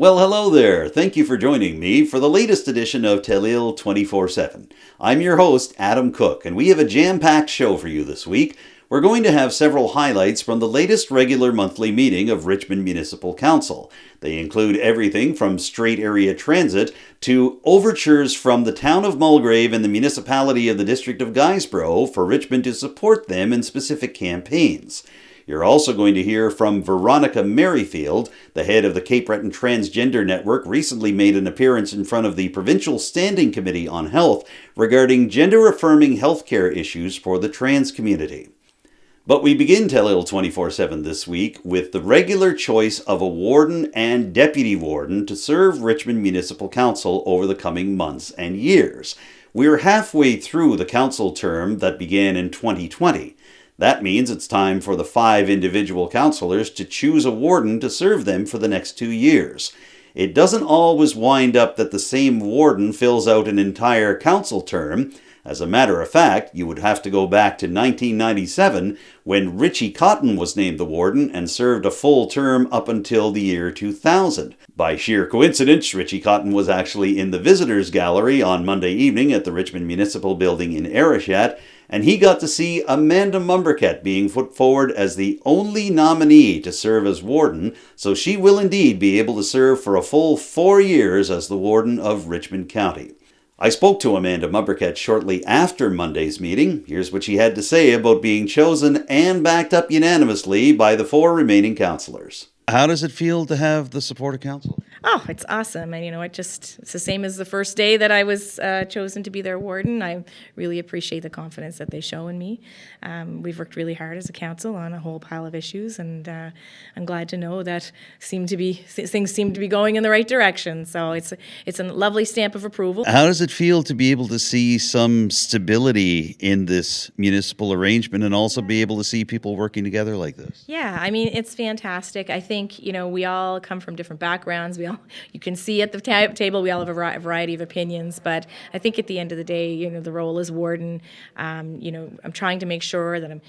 Well, hello there. Thank you for joining me for the latest edition of Telile 24/7. I'm your host, Adam Cook, and we have a jam-packed show for you this week. We're going to have several highlights from the latest regular monthly meeting of Richmond Municipal Council. They include everything from straight area transit to overtures from the town of Mulgrave and the municipality of the district of Guysborough for Richmond to support them in specific campaigns. You're also going to hear from Veronica Merryfield, the head of the Cape Breton Transgender Network, recently made an appearance in front of the Provincial Standing Committee on Health regarding gender-affirming healthcare issues for the trans community. But we begin Telile 24/7 this week with the regular choice of a warden and deputy warden to serve Richmond Municipal Council over the coming months and years. We're halfway through the council term that began in 2020. That means it's time for the 5 individual councillors to choose a warden to serve them for the next 2 years. It doesn't always wind up that the same warden fills out an entire council term. As a matter of fact, you would have to go back to 1997 when Richie Cotton was named the warden and served a full term up until the year 2000. By sheer coincidence, Richie Cotton was actually in the visitors gallery on Monday evening at the Richmond Municipal Building in Arishat, and he got to see Amanda Mombourquette being put forward as the only nominee to serve as warden, so she will indeed be able to serve for a full 4 years as the warden of Richmond County. I spoke to Amanda Mombourquette shortly after Monday's meeting. Here's what she had to say about being chosen and backed up unanimously by the 4 remaining councillors. How does it feel to have the support of council? Oh, it's awesome. And, it's the same as the first day that I was chosen to be their warden. I really appreciate the confidence that they show in me. We've worked really hard as a council on a whole pile of issues, and I'm glad to know that things seem to be going in the right direction. So it's a lovely stamp of approval. How does it feel to be able to see some stability in this municipal arrangement and also be able to see people working together like this? Yeah, it's fantastic. I think, we all come from different backgrounds. You can see at the table, we all have a variety of opinions, but I think at the end of the day, the role as warden, I'm trying to make sure that I'm,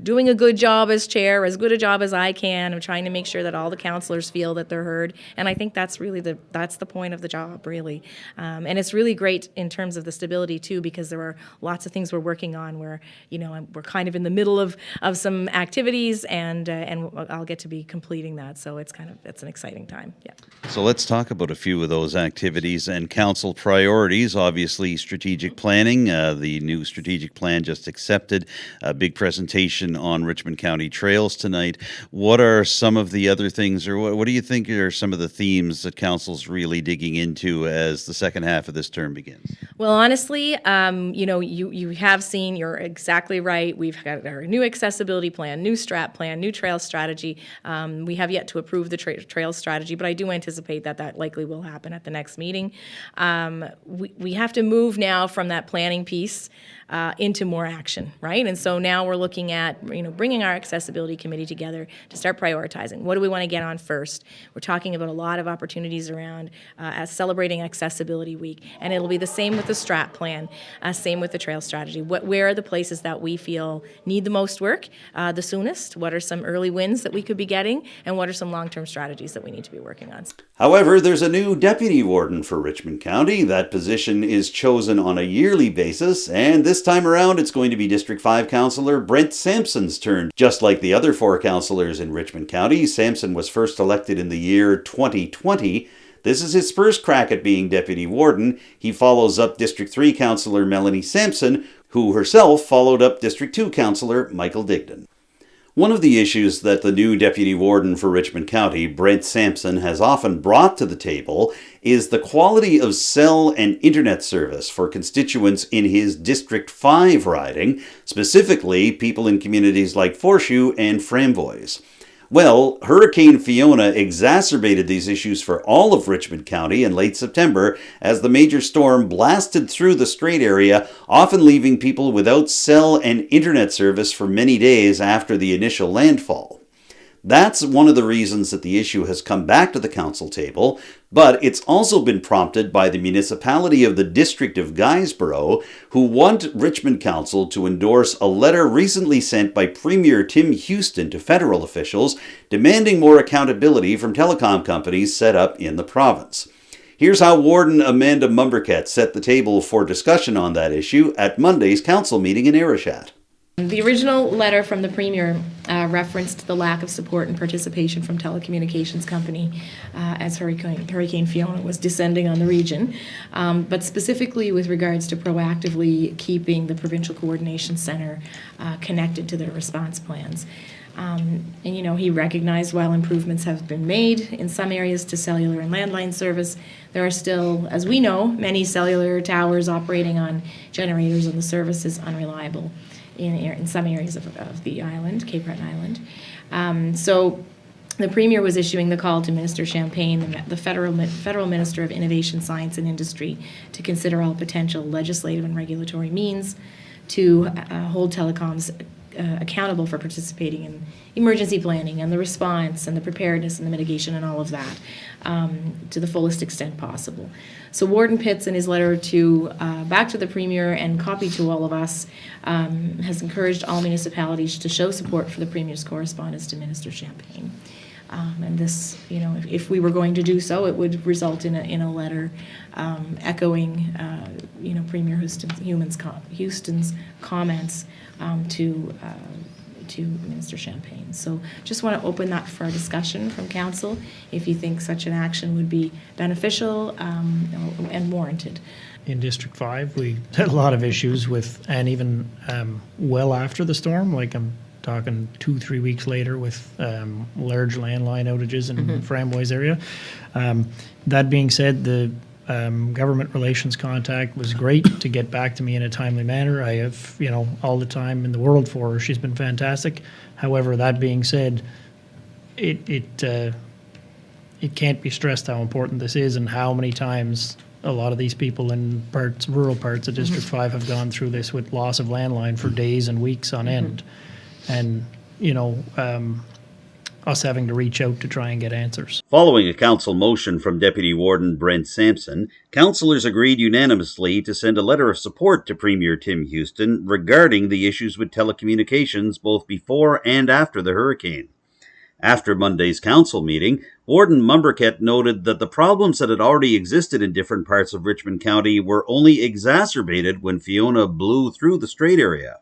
doing a good job as chair, as good a job as I can. I'm trying to make sure that all the councillors feel that they're heard, and I think that's really that's the point of the job, really. And it's really great in terms of the stability too, because there are lots of things we're working on where, we're kind of in the middle of some activities, and I'll get to be completing that. So it's an exciting time. Yeah. So let's talk about a few of those activities and council priorities. Obviously, strategic planning. The new strategic plan just accepted. A big presentation on Richmond County trails tonight. What are some of the other things, or what do you think are some of the themes that council's really digging into as the second half of this term begins? Well, honestly, you have seen, you're exactly right. We've got our new accessibility plan, new strat plan, new trail strategy. We have yet to approve the trail strategy, but I do anticipate that likely will happen at the next meeting. We have to move now from that planning piece into more action, right? And so now we're looking at, bringing our accessibility committee together to start prioritizing. What do we want to get on first? We're talking about a lot of opportunities around celebrating Accessibility Week, and it'll be the same with the strat plan, same with the trail strategy. Where are the places that we feel need the most work the soonest? What are some early wins that we could be getting, and what are some long-term strategies that we need to be working on? However, there's a new deputy warden for Richmond County. That position is chosen on a yearly basis, and this time around it's going to be District 5 Councillor Brent Sampson's turn. Just like the other 4 councillors in Richmond County, Sampson was first elected in the year 2020. This is his first crack at being deputy warden. He follows up District 3 Councillor Melanie Sampson, who herself followed up District 2 Councillor Michael Digdon. One of the issues that the new Deputy Warden for Richmond County, Brent Sampson, has often brought to the table is the quality of cell and internet service for constituents in his District 5 riding, specifically people in communities like Forshoe and Framboise. Well, Hurricane Fiona exacerbated these issues for all of Richmond County in late September as the major storm blasted through the Strait area, often leaving people without cell and internet service for many days after the initial landfall. That's one of the reasons that the issue has come back to the council table, but it's also been prompted by the municipality of the District of Guysborough, who want Richmond Council to endorse a letter recently sent by Premier Tim Houston to federal officials demanding more accountability from telecom companies set up in the province. Here's how Warden Amanda Mombourquette set the table for discussion on that issue at Monday's council meeting in Arishat. The original letter from the Premier referenced the lack of support and participation from telecommunications company as Hurricane Fiona was descending on the region, but specifically with regards to proactively keeping the Provincial Coordination Centre connected to their response plans. And he recognized while improvements have been made in some areas to cellular and landline service, there are still, as we know, many cellular towers operating on generators, and the service is unreliable in some areas of the island, Cape Breton Island. So the Premier was issuing the call to Minister Champagne, the federal Minister of Innovation, Science and Industry, to consider all potential legislative and regulatory means to hold telecoms accountable for participating in emergency planning and the response and the preparedness and the mitigation and all of that to the fullest extent possible. So Warden Pitts, in his letter back to the Premier and copied to all of us, has encouraged all municipalities to show support for the Premier's correspondence to Minister Champagne. And this, if we were going to do so, it would result in a letter echoing, Premier Houston's comments to Minister Champagne. So just want to open that for a discussion from Council, if you think such an action would be beneficial and warranted. In District 5, we had a lot of issues with, and even well after the storm, like I'm talking 2-3 weeks later, with large landline outages in Framboise area. That being said, the government relations contact was great to get back to me in a timely manner. I have, all the time in the world for her. She's been fantastic. However, that being said, it can't be stressed how important this is and how many times a lot of these people in rural parts of District 5 have gone through this with loss of landline for days and weeks on end. And, us having to reach out to try and get answers. Following a council motion from Deputy Warden Brent Sampson, councillors agreed unanimously to send a letter of support to Premier Tim Houston regarding the issues with telecommunications both before and after the hurricane. After Monday's council meeting, Warden Mombourquette noted that the problems that had already existed in different parts of Richmond County were only exacerbated when Fiona blew through the Strait area.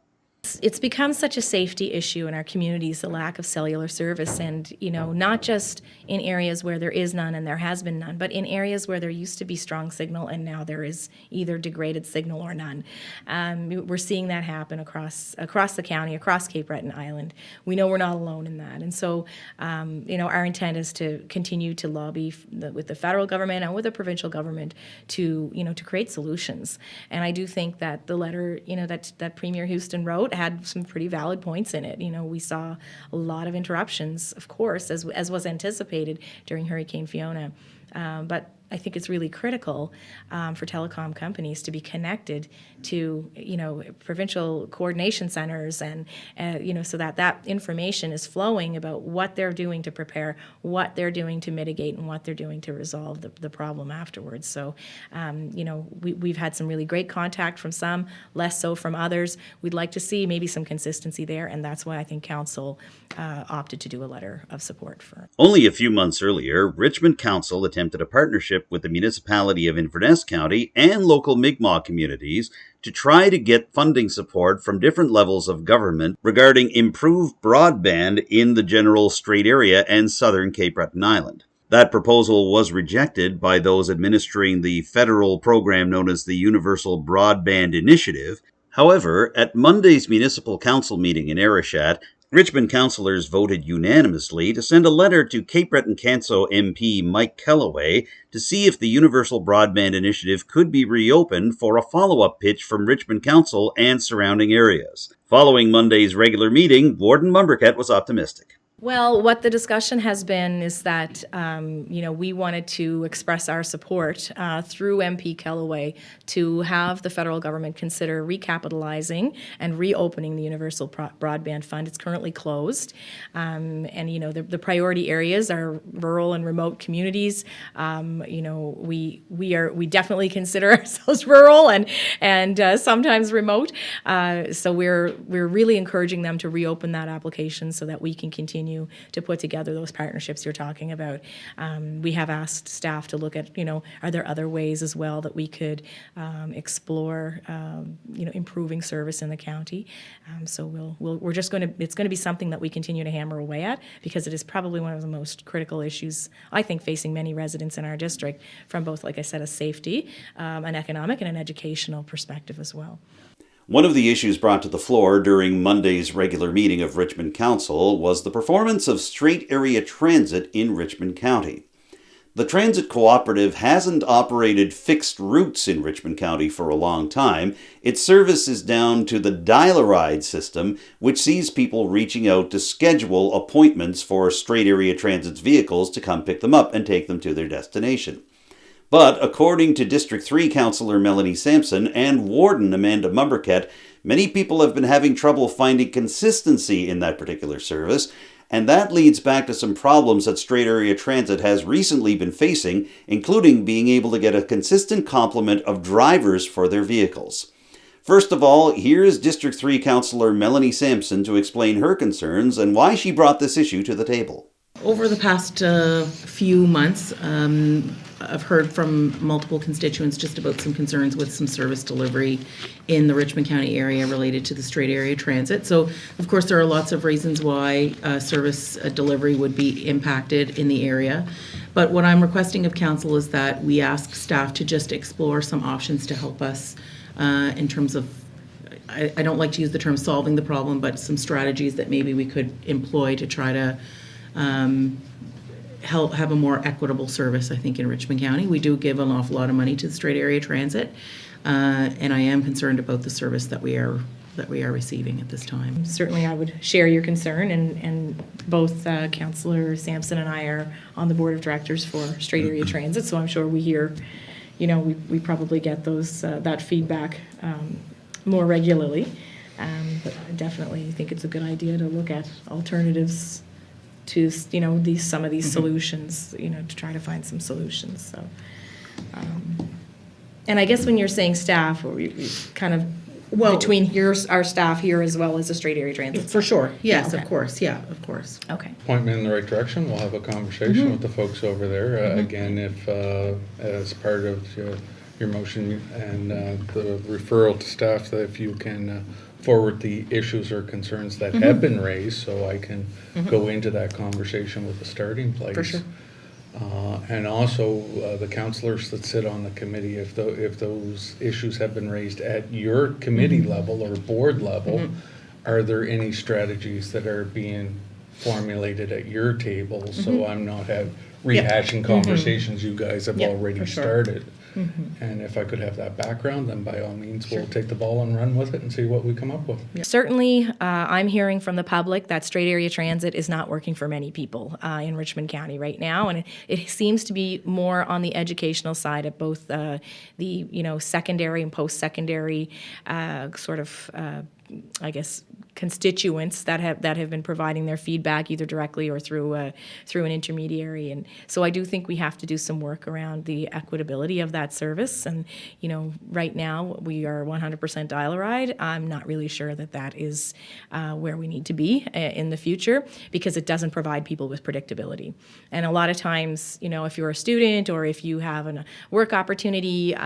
It's become such a safety issue in our communities, the lack of cellular service, and not just in areas where there is none and there has been none, but in areas where there used to be strong signal and now there is either degraded signal or none. We're seeing that happen across the county, across Cape Breton Island. We know we're not alone in that, and so our intent is to continue to lobby with the federal government and with the provincial government to create solutions. And I do think that the letter that Premier Houston wrote had some pretty valid points in it. We saw a lot of interruptions, of course, as was anticipated during Hurricane Fiona. But I think it's really critical for telecom companies to be connected to, provincial coordination centers and, so that information is flowing about what they're doing to prepare, what they're doing to mitigate, and what they're doing to resolve the problem afterwards. So, we've had some really great contact from some, less so from others. We'd like to see maybe some consistency there, and that's why I think Council opted to do a letter of support for it. Only a few months earlier, Richmond Council attempted a partnership with the municipality of Inverness County and local Mi'kmaq communities to try to get funding support from different levels of government regarding improved broadband in the general Strait area and southern Cape Breton Island. That proposal was rejected by those administering the federal program known as the Universal Broadband Initiative. However, at Monday's Municipal Council meeting in Arishat, Richmond councillors voted unanimously to send a letter to Cape Breton Canso MP Mike Callaway to see if the Universal Broadband Initiative could be reopened for a follow-up pitch from Richmond Council and surrounding areas. Following Monday's regular meeting, Warden Mombourquette was optimistic. Well, what the discussion has been is that, we wanted to express our support through MP Callen to have the federal government consider recapitalizing and reopening the Universal Broadband Fund. It's currently closed. The priority areas are rural and remote communities. We definitely consider ourselves rural and sometimes remote. So we're really encouraging them to reopen that application so that we can continue to put together those partnerships you're talking about. We have asked staff to look at, are there other ways as well that we could explore, improving service in the county. So it's going to be something that we continue to hammer away at, because it is probably one of the most critical issues, I think, facing many residents in our district from both, like I said, a safety, an economic, and an educational perspective as well. One of the issues brought to the floor during Monday's regular meeting of Richmond Council was the performance of straight area transit in Richmond County. The transit cooperative hasn't operated fixed routes in Richmond County for a long time. Its service is down to the dial-a-ride system, which sees people reaching out to schedule appointments for straight area transit's vehicles to come pick them up and take them to their destination. But according to District 3 Councillor Melanie Sampson and Warden Amanda Mombourquette, many people have been having trouble finding consistency in that particular service, and that leads back to some problems that straight area transit has recently been facing, including being able to get a consistent complement of drivers for their vehicles. First of all, here is District 3 Councillor Melanie Sampson to explain her concerns and why she brought this issue to the table. Over the past few months, I've heard from multiple constituents just about some concerns with some service delivery in the Richmond County area related to the straight area transit. So, of course, there are lots of reasons why service delivery would be impacted in the area. But what I'm requesting of council is that we ask staff to just explore some options to help us in terms of, I don't like to use the term solving the problem, but some strategies that maybe we could employ to try to help have a more equitable service, I think, in Richmond County. We do give an awful lot of money to the straight area transit, and I am concerned about the service that we are receiving at this time. Certainly, I would share your concern, and both Councillor Sampson and I are on the board of directors for straight area transit, so I'm sure we hear, we probably get those that feedback more regularly, but I definitely think it's a good idea to look at alternatives to some of these solutions, to try to find some solutions. So, and I guess when you're saying staff, or you kind of between our staff here as well as the straight area transit. For sure, yes, okay. Of course, yeah, of course. Okay. Point me in the right direction. We'll have a conversation with the folks over there. Again, if as part of your motion and the referral to staff, that if you can forward the issues or concerns that have been raised, so I can go into that conversation with the starting place. For sure. And also the councillors that sit on the committee, if those issues have been raised at your committee level or board level, are there any strategies that are being formulated at your table, so I'm not rehashing conversations you guys have already started? And if I could have that background, then by all means, we'll take the ball and run with it and see what we come up with. Certainly, I'm hearing from the public that straight area transit is not working for many people in Richmond County right now, and it seems to be more on the educational side at both the secondary and post-secondary sort of I guess constituents that have been providing their feedback either directly or through an intermediary, and so I do think we have to do some work around the equitability of that service. And right now we are 100% dial-a-ride. I'm not really sure that is where we need to be in the future, because it doesn't provide people with predictability. And a lot of times, if you're a student or if you have a work opportunity,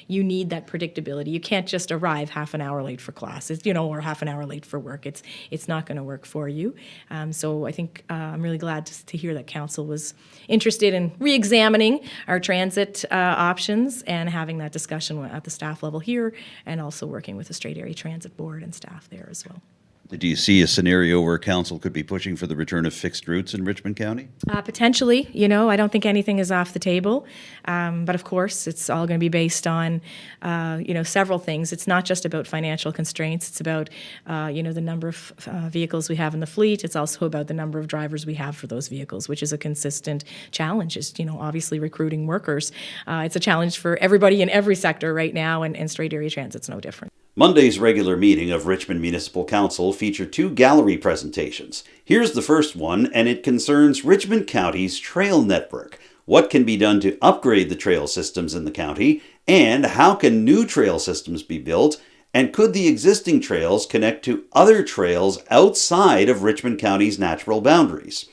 you need that predictability. You can't just arrive half an hour late for class. Or half an hour late for work. It's not going to work for you. So I think I'm really glad to hear that council was interested in re-examining our transit options and having that discussion at the staff level here, and also working with the straight area transit board and staff there as well. Do you see a scenario where council could be pushing for the return of fixed routes in Richmond County? Potentially, I don't think anything is off the table. But of course, it's all going to be based on, several things. It's not just about financial constraints. It's about, the number of vehicles we have in the fleet. It's also about the number of drivers we have for those vehicles, which is a consistent challenge. Is obviously recruiting workers. It's a challenge for everybody in every sector right now, and straight area transit's no different. Monday's regular meeting of Richmond Municipal Council featured 2 gallery presentations. Here's the first one, and it concerns Richmond County's trail network. What can be done to upgrade the trail systems in the county, and how can new trail systems be built, and could the existing trails connect to other trails outside of Richmond County's natural boundaries?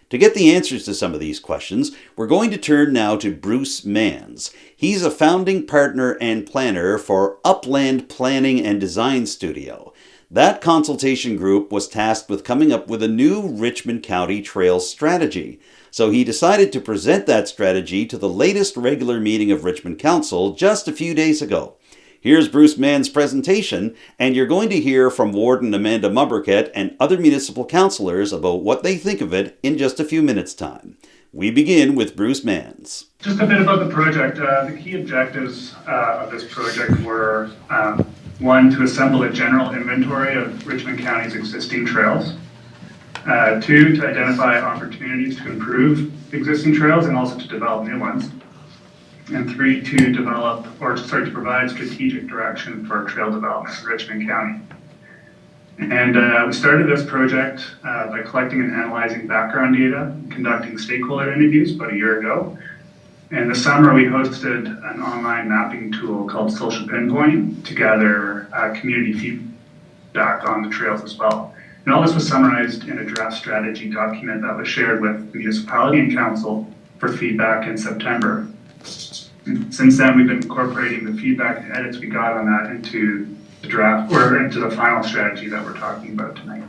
To get the answers to some of these questions, we're going to turn now to Bruce Manns. He's a founding partner and planner for Upland Planning and Design Studio. That consultation group was tasked with coming up with a new Richmond County trail strategy. So he decided to present that strategy to the latest regular meeting of Richmond Council just a few days ago. Here's Bruce Mann's presentation, and you're going to hear from Warden Amanda Mombourquette and other municipal councillors about what they think of it in just a few minutes' time. We begin with Bruce Manns. Just a bit about the project. The key objectives of this project were, 1, to assemble a general inventory of Richmond County's existing trails. 2, to identify opportunities to improve existing trails and also to develop new ones. And 3, to provide strategic direction for trail development in Richmond County. And we started this project by collecting and analyzing background data, and conducting stakeholder interviews about a year ago. And this summer we hosted an online mapping tool called Social Pinpoint to gather community feedback on the trails as well. And all this was summarized in a draft strategy document that was shared with the municipality and council for feedback in September. Since then, we've been incorporating the feedback and edits we got on that into the draft, or into the final strategy that we're talking about tonight.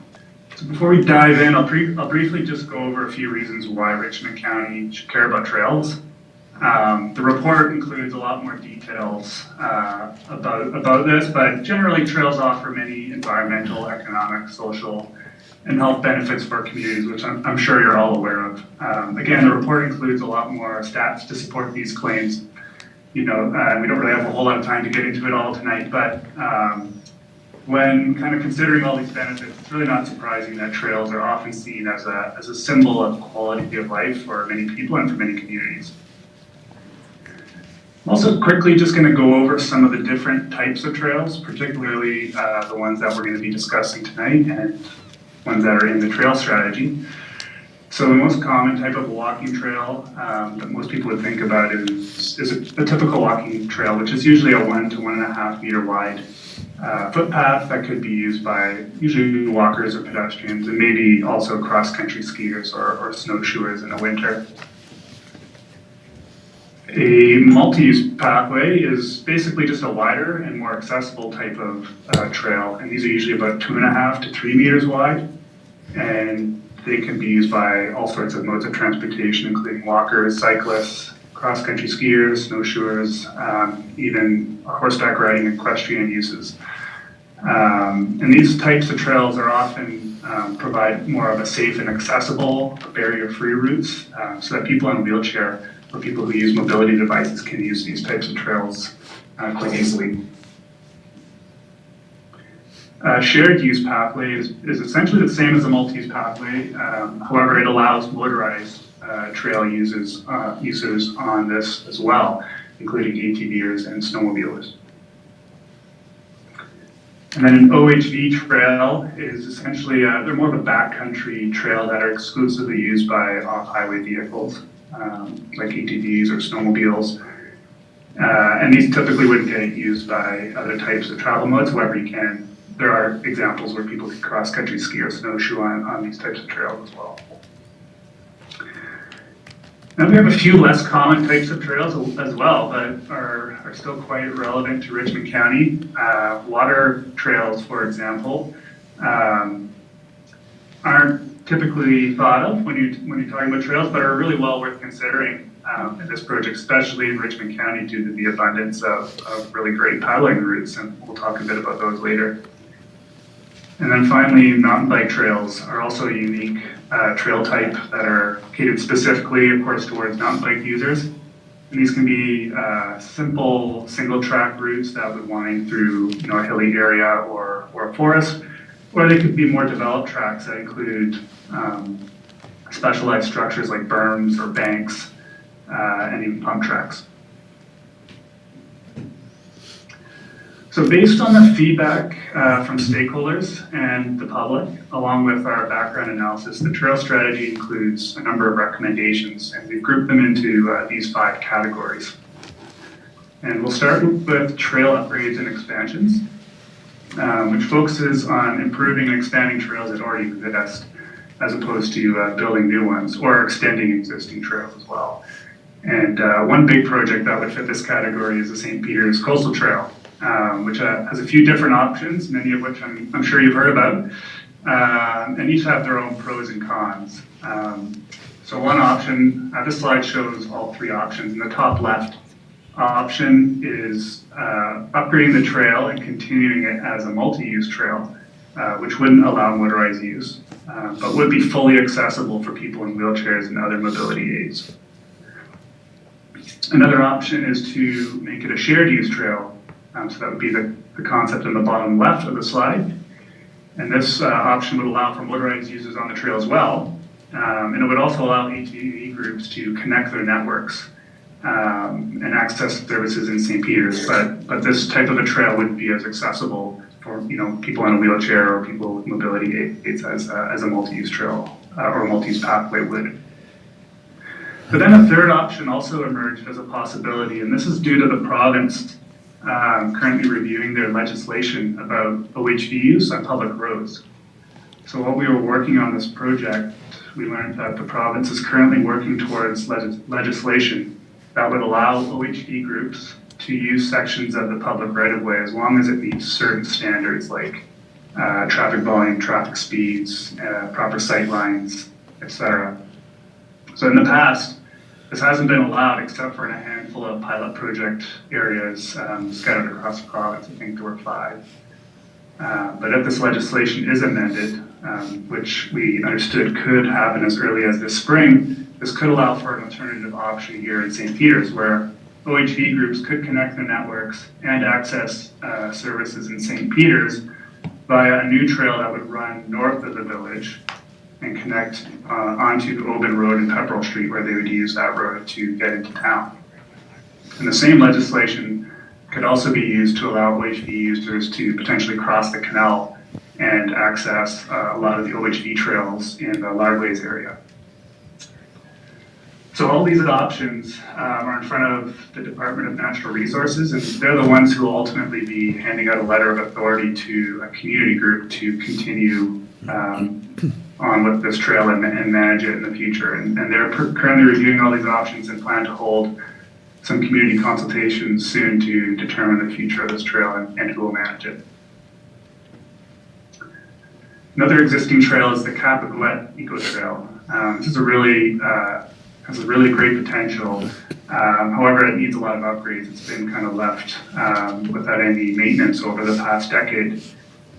So before we dive in, I'll briefly just go over a few reasons why Richmond County should care about trails. The report includes a lot more details about this, but generally trails offer many environmental, economic, social, and health benefits for communities, which I'm sure you're all aware of. Again, the report includes a lot more stats to support these claims. We don't really have a whole lot of time to get into it all tonight, but when kind of considering all these benefits, it's really not surprising that trails are often seen as a symbol of quality of life for many people and for many communities. I'm also quickly just going to go over some of the different types of trails, particularly the ones that we're going to be discussing tonight and ones that are in the trail strategy. So the most common type of walking trail that most people would think about is a typical walking trail, which is usually a 1 to 1.5 meter wide footpath that could be used by usually walkers or pedestrians, and maybe also cross-country skiers or snowshoers in the winter. A multi-use pathway is basically just a wider and more accessible type of trail, and these are usually about 2.5 to 3 meters wide, and they can be used by all sorts of modes of transportation, including walkers, cyclists, cross-country skiers, snowshoers, even horseback riding and equestrian uses. And these types of trails are often provide more of a safe and accessible, barrier-free routes, so that people in a wheelchair or people who use mobility devices can use these types of trails quite easily. Shared use pathway is essentially the same as a multi-use pathway. However, it allows motorized trail users on this as well, including ATVers and snowmobilers. And then an OHV trail is essentially, they're more of a backcountry trail that are exclusively used by off-highway vehicles, like ATVs or snowmobiles. And these typically wouldn't get used by other types of travel modes, however you can. There are examples where people can cross-country ski or snowshoe on these types of trails as well. Now we have a few less common types of trails as well, but are still quite relevant to Richmond County. Water trails, for example, aren't typically thought of when you're talking about trails, but are really well worth considering in this project, especially in Richmond County due to the abundance of really great paddling routes, and we'll talk a bit about those later. And then finally, mountain bike trails are also a unique trail type that are catered specifically, of course, towards mountain bike users. And these can be simple single track routes that would wind through, a hilly area or a forest, or they could be more developed tracks that include specialized structures like berms or banks and even pump tracks. So based on the feedback from stakeholders and the public, along with our background analysis, the trail strategy includes a number of recommendations, and we've grouped them into these 5 categories. And we'll start with trail upgrades and expansions, which focuses on improving and expanding trails that already exist, as opposed to building new ones or extending existing trails as well. And one big project that would fit this category is the St. Peter's Coastal Trail, which has a few different options, many of which I'm sure you've heard about, and each have their own pros and cons. So one option, this slide shows all 3 options. In the top left option is upgrading the trail and continuing it as a multi-use trail, which wouldn't allow motorized use, but would be fully accessible for people in wheelchairs and other mobility aids. Another option is to make it a shared use trail. So that would be the concept in the bottom left of the slide. And this option would allow for motorized users on the trail as well. And it would also allow HVV groups to connect their networks and access services in St. Peter's. But this type of a trail wouldn't be as accessible for people in a wheelchair or people with mobility aids as a multi-use trail or a multi-use pathway would. But then a third option also emerged as a possibility, and this is due to the province currently reviewing their legislation about OHV use on public roads. So while we were working on this project, we learned that the province is currently working towards legislation that would allow OHV groups to use sections of the public right-of-way as long as it meets certain standards like traffic volume, traffic speeds, proper sight lines, etc. So in the past, this hasn't been allowed except for in a handful of pilot project areas scattered across the province. I think there were 5. But if this legislation is amended, which we understood could happen as early as this spring, this could allow for an alternative option here in St. Peter's, where OHV groups could connect their networks and access services in St. Peter's via a new trail that would run north of the village and connect onto Oban Road and Pepperell Street, where they would use that road to get into town. And the same legislation could also be used to allow OHV users to potentially cross the canal and access a lot of the OHV trails in the Largways area. So all these options are in front of the Department of Natural Resources, and they're the ones who will ultimately be handing out a letter of authority to a community group to continue on with this trail and manage it in the future. And they're currently reviewing all these options and plan to hold some community consultations soon to determine the future of this trail and who will manage it. Another existing trail is the Cap-Auguet Eco Trail. This is has a really great potential. However, it needs a lot of upgrades. It's been kind of left without any maintenance over the past decade.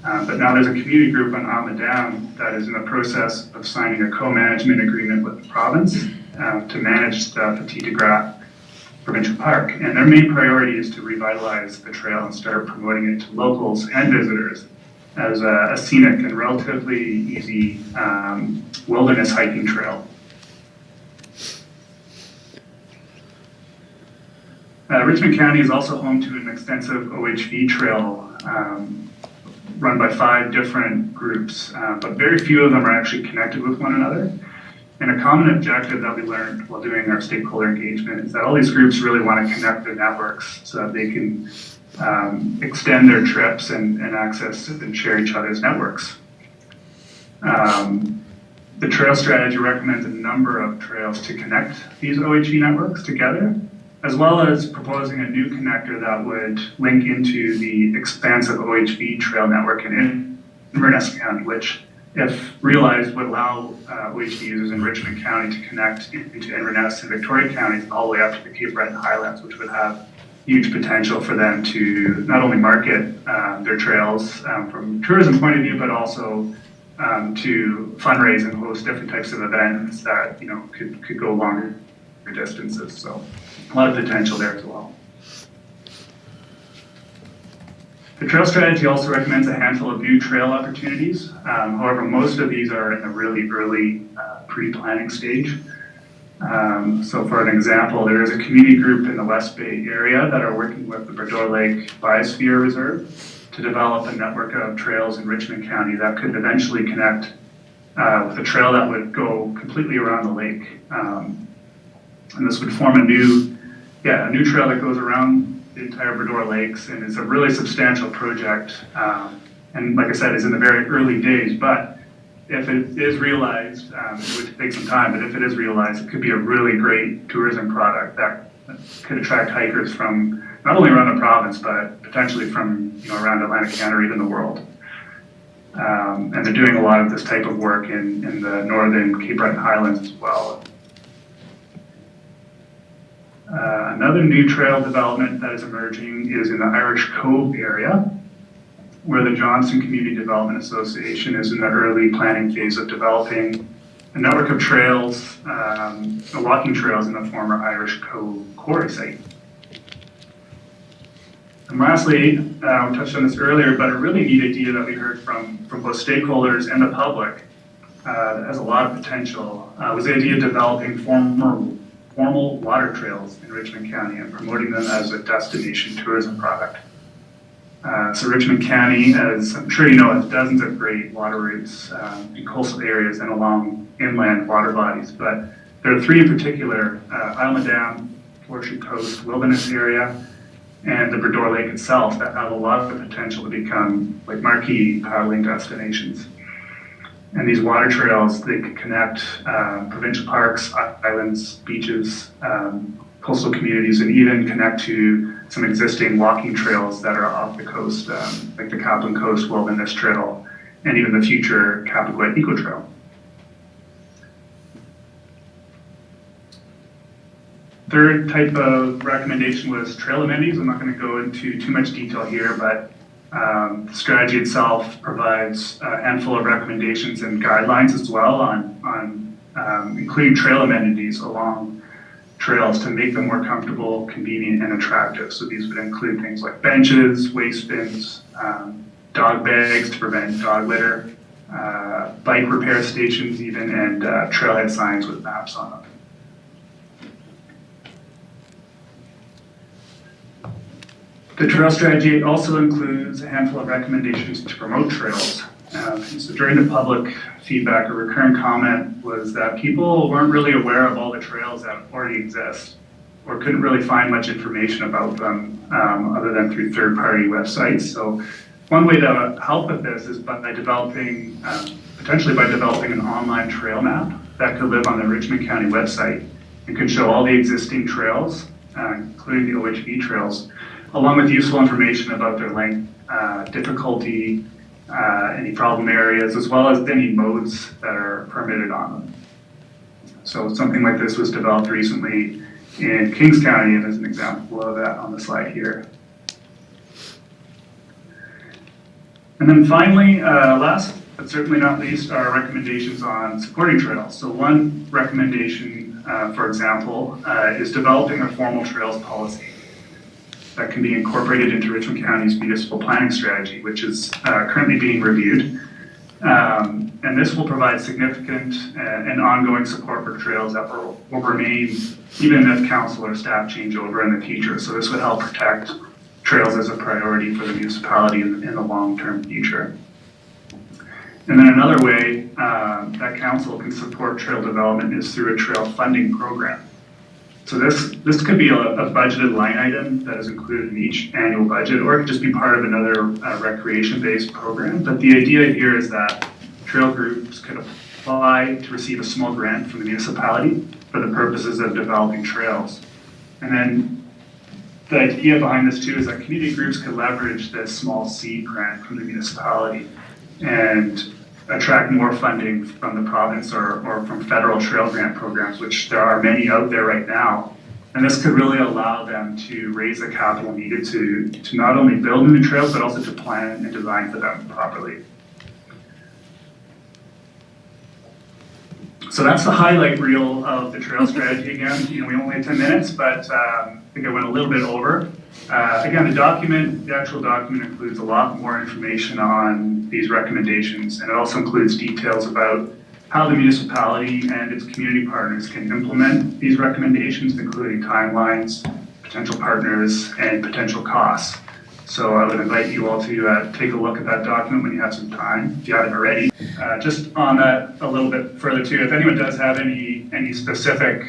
But now there's a community group on Almadown that is in the process of signing a co-management agreement with the province to manage the Petit de Grasse Provincial Park. And their main priority is to revitalize the trail and start promoting it to locals and visitors as a scenic and relatively easy wilderness hiking trail. Richmond County is also home to an extensive OHV trail run by 5 different groups, but very few of them are actually connected with one another. And a common objective that we learned while doing our stakeholder engagement is that all these groups really want to connect their networks so that they can extend their trips and access and share each other's networks. The trail strategy recommends a number of trails to connect these OHV networks together, as well as proposing a new connector that would link into the expansive OHV trail network in Inverness County, which, if realized, would allow OHV users in Richmond County to connect into Inverness and Victoria counties all the way up to the Cape Breton Highlands, which would have huge potential for them to not only market their trails from tourism point of view, but also to fundraise and host different types of events that could go longer distances. So a lot of potential there as well. The trail strategy also recommends a handful of new trail opportunities. However, most of these are in the really early pre-planning stage. So for an example, there is a community group in the West Bay area that are working with the Boudreau Lake Biosphere Reserve to develop a network of trails in Richmond County that could eventually connect with a trail that would go completely around the lake. And this would form a new trail that goes around the entire Boudreau Lakes, and it's a really substantial project. And like I said, it's in the very early days, but if it is realized, it would take some time, but if it is realized, it could be a really great tourism product that could attract hikers from not only around the province, but potentially from around Atlantic Canada or even the world. And they're doing a lot of this type of work in the northern Cape Breton Highlands as well. Another new trail development that is emerging is in the Irish Cove area, where the Johnson Community Development Association is in the early planning phase of developing a network of trails, walking trails in the former Irish Cove quarry site. And lastly, we touched on this earlier, but a really neat idea that we heard from both stakeholders and the public that has a lot of potential was the idea of developing formal water trails in Richmond County and promoting them as a destination tourism product. So Richmond County, as I'm sure you know, has dozens of great water routes in coastal areas and along inland water bodies, but there are three in particular, Island Dam, Horseshoe Coast, Wilderness area, and the Boudreau Lake itself that have a lot of potential to become like marquee paddling destinations. And these water trails, they can connect provincial parks, islands, beaches, coastal communities, and even connect to some existing walking trails that are off the coast, like the Callen Coast Wilderness Trail, and even the future Cap-Auguet Eco Trail. Third type of recommendation was trail amenities. I'm not going to go into too much detail here, but the strategy itself provides a handful of recommendations and guidelines as well on including trail amenities along trails to make them more comfortable, convenient, and attractive. So these would include things like benches, waste bins, dog bags to prevent dog litter, bike repair stations even, and trailhead signs with maps on them. The trail strategy also includes a handful of recommendations to promote trails. So during the public feedback, a recurring comment was that people weren't really aware of all the trails that already exist or couldn't really find much information about them other than through third-party websites. So one way to help with this is by developing, potentially by developing an online trail map that could live on the Richmond County website and could show all the existing trails, including the OHV trails, along with useful information about their length, difficulty, any problem areas, as well as any modes that are permitted on them. So something like this was developed recently in Kings County, and there's an example of that on the slide here. And then finally, last but certainly not least, are recommendations on supporting trails. So one recommendation, for example, is developing a formal trails policy that can be incorporated into Richmond County's municipal planning strategy, which is currently being reviewed. And this will provide significant and ongoing support for trails that will remain even if council or staff change over in the future. So this would help protect trails as a priority for the municipality in the long-term future. And then another way that council can support trail development is through a trail funding program. So this could be a budgeted line item that is included in each annual budget, or it could just be part of another recreation-based program. But the idea here is that trail groups could apply to receive a small grant from the municipality for the purposes of developing trails. And then the idea behind this too is that community groups could leverage this small seed grant from the municipality and attract more funding from the province or from federal trail grant programs, which there are many out there right now, And this could really allow them to raise the capital needed to not only build new trails, but also to plan and design for them properly. So that's the highlight reel of the trail strategy again. We only had 10 minutes, but I think I went a little bit over. Again, the actual document includes a lot more information on these recommendations, and it also includes details about how the municipality and its community partners can implement these recommendations, including timelines, potential partners, and potential costs. So I would invite you all to take a look at that document when you have some time, if you haven't already. Just on that a little bit further too, if anyone does have any specific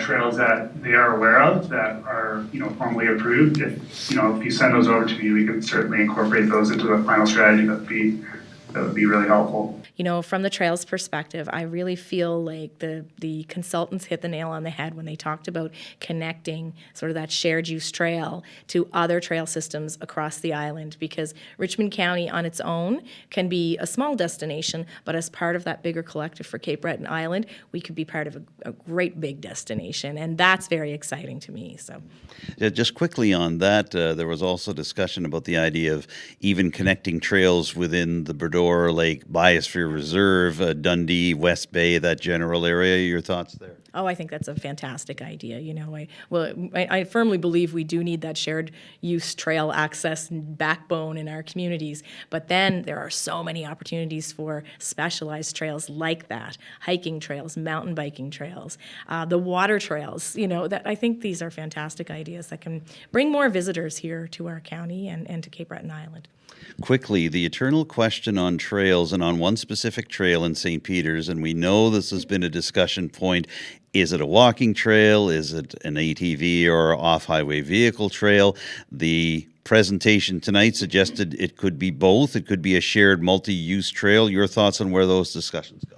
trails that they are aware of that are formally approved, if you send those over to me, we can certainly incorporate those into the final strategy. That would be really helpful. From the trails perspective, I really feel like the consultants hit the nail on the head when they talked about connecting sort of that shared use trail to other trail systems across the island, because Richmond County on its own can be a small destination, but as part of that bigger collective for Cape Breton Island, we could be part of a great big destination, and that's very exciting to me. So, just quickly on that, there was also discussion about the idea of even connecting trails within the Boudreau Lake Biosphere Reserve, Dundee, West Bay, that general area. Your thoughts there? Oh, I think that's a fantastic idea. I firmly believe we do need that shared use trail access backbone in our communities. But then there are so many opportunities for specialized trails like that, hiking trails, mountain biking trails, the water trails. That I think these are fantastic ideas that can bring more visitors here to our county and to Cape Breton Island. Quickly, the eternal question on trails and on one specific trail in St. Peter's, and we know this has been a discussion point. Is it a walking trail? Is it an ATV or off-highway vehicle trail? The presentation tonight suggested it could be both. It could be a shared multi-use trail. Your thoughts on where those discussions go?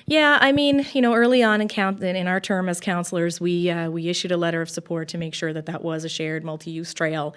Yeah, early on in our term as councillors, we issued a letter of support to make sure that was a shared multi-use trail,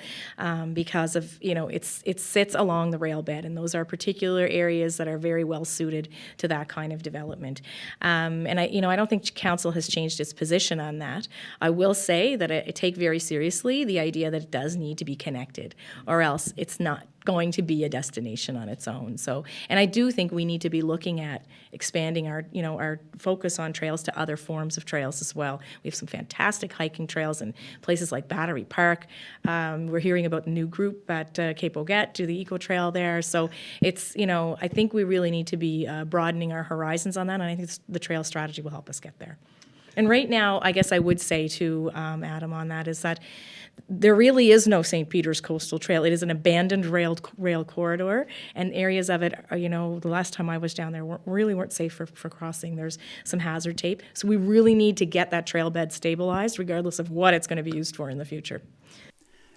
because of it sits along the rail bed, and those are particular areas that are very well suited to that kind of development. And I don't think council has changed its position on that. I will say that I take very seriously the idea that it does need to be connected, or else it's not going to be a destination on its own. So, and I do think we need to be looking at expanding our focus on trails to other forms of trails as well. We have some fantastic hiking trails in places like Battery Park. We're hearing about a new group at Cap-Auguet, do the eco trail there. So it's, I think we really need to be broadening our horizons on that, and I think the trail strategy will help us get there. And right now, I guess I would say to Adam on that is that there really is no St. Peter's Coastal Trail. It is an abandoned rail corridor, and areas of it, the last time I was down there, weren't safe for crossing. There's some hazard tape. So we really need to get that trail bed stabilized, regardless of what it's going to be used for in the future.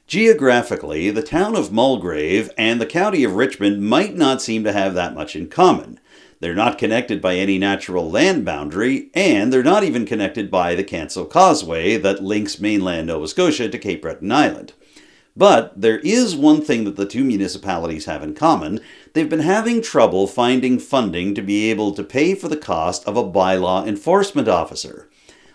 Geographically, the town of Mulgrave and the county of Richmond might not seem to have that much in common. They're not connected by any natural land boundary, and they're not even connected by the Canso Causeway that links mainland Nova Scotia to Cape Breton Island. But there is one thing that the two municipalities have in common. They've been having trouble finding funding to be able to pay for the cost of a bylaw enforcement officer.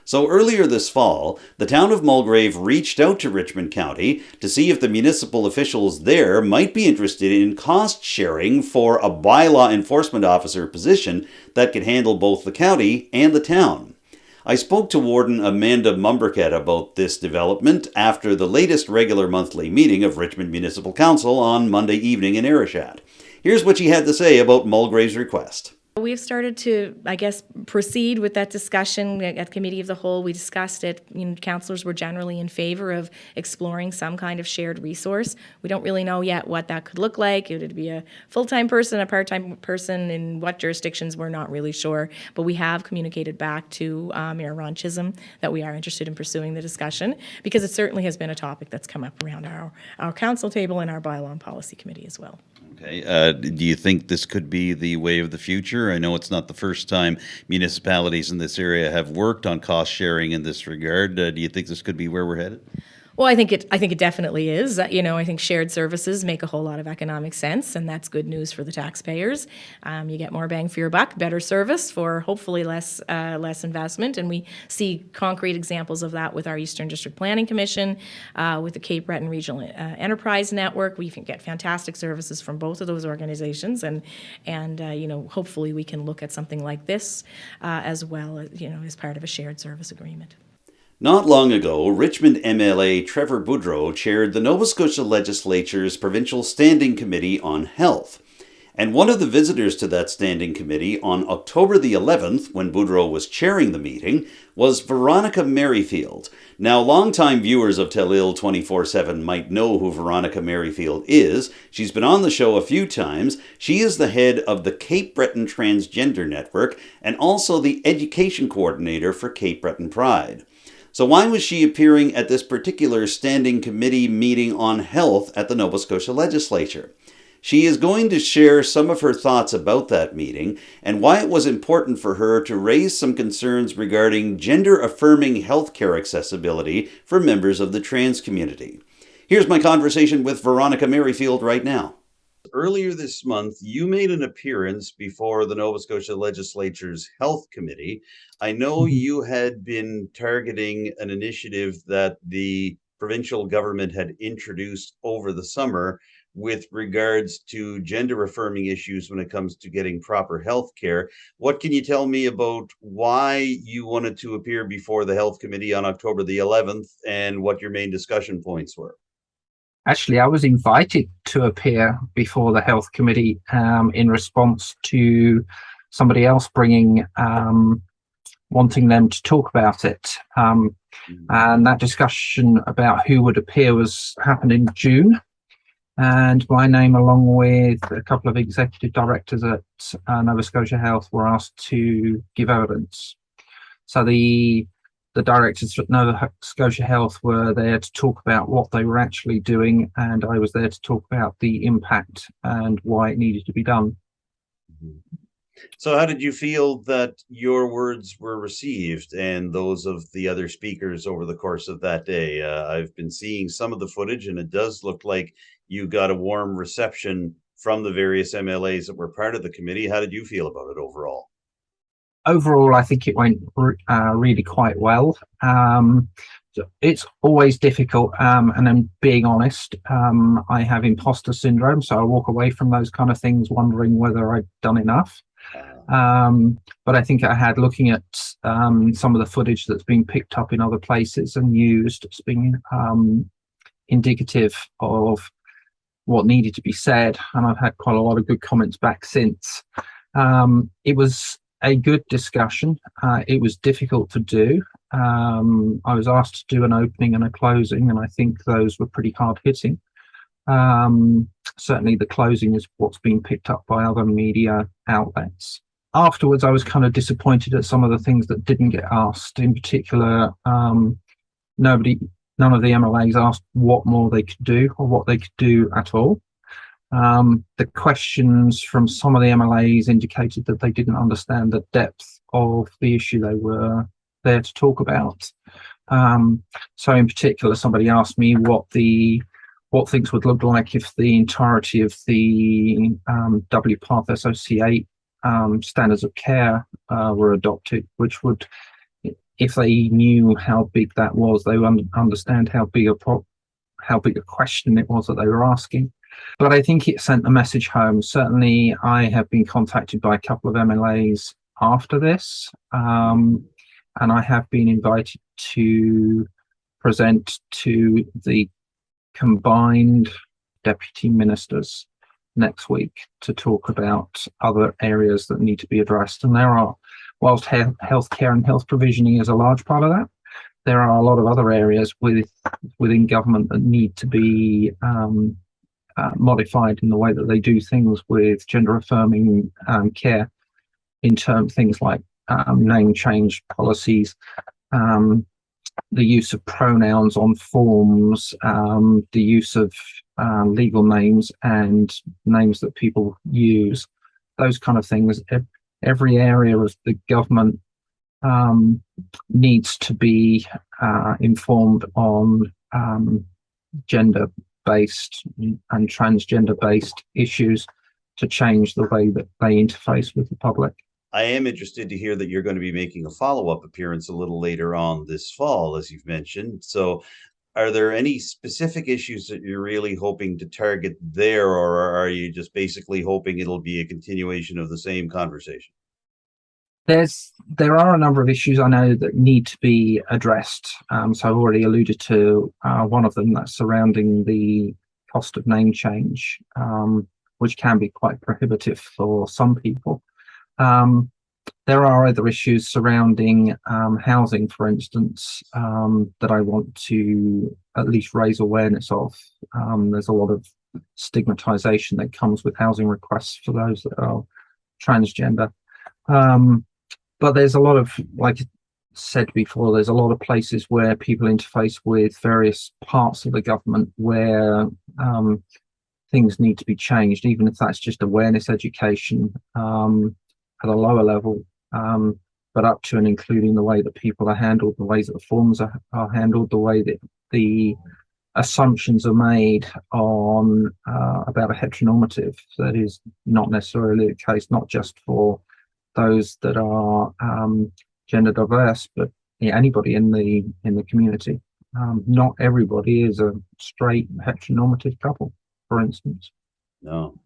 So earlier this fall, the town of Mulgrave reached out to Richmond County to see if the municipal officials there might be interested in cost sharing for a bylaw enforcement officer position that could handle both the county and the town. I spoke to Warden Amanda Mombourquette about this development after the latest regular monthly meeting of Richmond Municipal Council on Monday evening in Arishat. Here's what she had to say about Mulgrave's request. We've started to, proceed with that discussion at Committee of the Whole. We discussed it. Councillors were generally in favor of exploring some kind of shared resource. We don't really know yet what that could look like. It would be a full-time person, a part-time person, in what jurisdictions, we're not really sure. But we have communicated back to Mayor Ron Chisholm that we are interested in pursuing the discussion, because it certainly has been a topic that's come up around our council table and our bylaw and policy committee as well. Okay. Do you think this could be the way of the future? I know it's not the first time municipalities in this area have worked on cost sharing in this regard. Do you think this could be where we're headed? Well, I think it definitely is. I think shared services make a whole lot of economic sense, and that's good news for the taxpayers. You get more bang for your buck, better service for hopefully less investment, and we see concrete examples of that with our Eastern District Planning Commission, with the Cape Breton Regional Enterprise Network. We can get fantastic services from both of those organizations, and hopefully we can look at something like this as well, as part of a shared service agreement. Not long ago, Richmond MLA Trevor Boudreau chaired the Nova Scotia Legislature's Provincial Standing Committee on Health. And one of the visitors to that standing committee on October the 11th, when Boudreau was chairing the meeting, was Veronica Merryfield. Now, longtime viewers of Telile 24/7 might know who Veronica Merryfield is. She's been on the show a few times. She is the head of the Cape Breton Transgender Network and also the education coordinator for Cape Breton Pride. So why was she appearing at this particular standing committee meeting on health at the Nova Scotia Legislature? She is going to share some of her thoughts about that meeting and why it was important for her to raise some concerns regarding gender-affirming healthcare accessibility for members of the trans community. Here's my conversation with Veronica Merryfield right now. Earlier this month, you made an appearance before the Nova Scotia Legislature's Health Committee. I know you had been targeting an initiative that the provincial government had introduced over the summer with regards to gender-affirming issues when it comes to getting proper health care. What can you tell me about why you wanted to appear before the Health Committee on October the 11th and what your main discussion points were? Actually, I was invited to appear before the Health Committee in response to somebody else wanting them to talk about it. And that discussion about who would appear happened in June. And my name, along with a couple of executive directors at Nova Scotia Health, were asked to give evidence. So the directors at Nova Scotia Health were there to talk about what they were actually doing, and I was there to talk about the impact and why it needed to be done. So how did you feel that your words were received and those of the other speakers over the course of that day? I've been seeing some of the footage, and it does look like you got a warm reception from the various MLAs that were part of the committee. How did you feel about it overall? Overall, I think it went really quite well. It's always difficult, and I'm being honest. I have imposter syndrome, so I walk away from those kind of things wondering whether I'd done enough. But I think I had, looking at some of the footage that's been picked up in other places and used as being indicative of what needed to be said, and I've had quite a lot of good comments back since. It was a good discussion. It was difficult to do. I was asked to do an opening and a closing, and I think those were pretty hard hitting. Certainly the closing is what's been picked up by other media outlets. Afterwards, I was kind of disappointed at some of the things that didn't get asked. In particular, none of the MLAs asked what more they could do or what they could do at all. The questions from some of the MLAs indicated that they didn't understand the depth of the issue they were there to talk about. So in particular, somebody asked me what things would look like if the entirety of the WPATH SOC8 standards of care were adopted, which would, if they knew how big that was, they would understand how big a question it was that they were asking. But I think it sent a message home. Certainly, I have been contacted by a couple of MLAs after this, and I have been invited to present to the combined deputy ministers next week to talk about other areas that need to be addressed. And there are, whilst healthcare and health provisioning is a large part of that, there are a lot of other areas within government that need to be modified in the way that they do things with gender affirming care, in terms things like name change policies, the use of pronouns on forms, the use of legal names and names that people use, those kind of things. Every area of the government needs to be informed on gender-based and transgender-based issues to change the way that they interface with the public. I am interested to hear that you're going to be making a follow-up appearance a little later on this fall, as you've mentioned. So are there any specific issues that you're really hoping to target there, or are you just basically hoping it'll be a continuation of the same conversation? There are a number of issues I know that need to be addressed. So I've already alluded to one of them, that's surrounding the cost of name change, which can be quite prohibitive for some people. There are other issues surrounding housing, for instance, that I want to at least raise awareness of. There's a lot of stigmatization that comes with housing requests for those that are transgender. But there's a lot of, like I said before, there's a lot of places where people interface with various parts of the government where things need to be changed, even if that's just awareness education at a lower level, but up to and including the way that people are handled, the ways that the forms are handled, the way that the assumptions are made on about a heteronormative that is not necessarily the case, not just for those that are gender diverse, but anybody in the community. Not everybody is a straight heteronormative couple, for instance. No,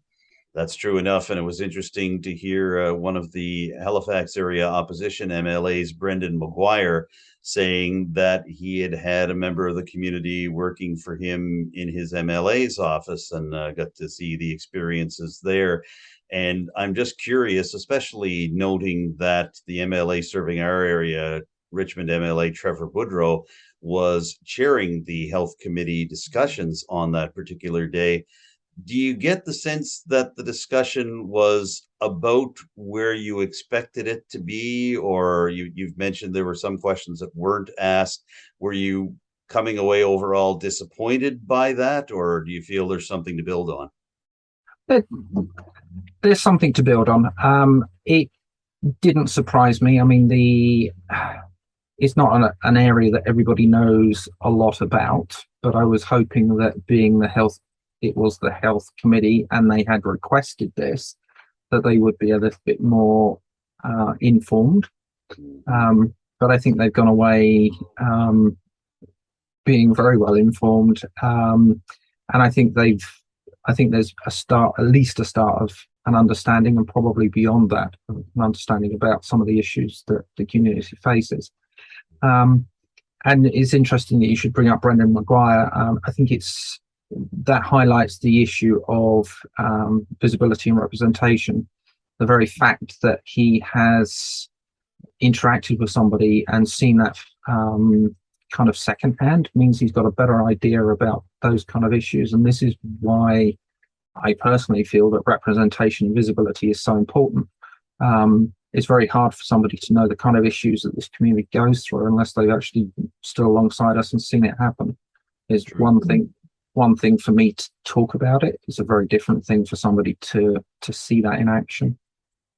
that's true enough. And it was interesting to hear one of the Halifax area opposition MLAs, Brendan Maguire, saying that he had had a member of the community working for him in his MLA's office and got to see the experiences there. And I'm just curious, especially noting that the MLA serving our area, Richmond MLA Trevor Boudreau, was chairing the health committee discussions on that particular day. Do you get the sense that the discussion was about where you expected it to be, or you've mentioned there were some questions that weren't asked? Were you coming away overall disappointed by that, or do you feel there's something to build on? There's something to build on. It didn't surprise me. I mean, it's not an area that everybody knows a lot about, but I was hoping that being it was the health committee and they had requested this, that they would be a little bit more informed. But I think they've gone away being very well informed. And I think there's at least a start of an understanding, and probably beyond that, an understanding about some of the issues that the community faces. And it's interesting that you should bring up Brendan Maguire. I think that highlights the issue of visibility and representation. The very fact that he has interacted with somebody and seen that kind of secondhand means he's got a better idea about those kind of issues. And this is why I personally feel that representation and visibility is so important. It's very hard for somebody to know the kind of issues that this community goes through unless they've actually stood alongside us and seen it happen. Is one thing for me to talk about it. It's a very different thing for somebody to see that in action.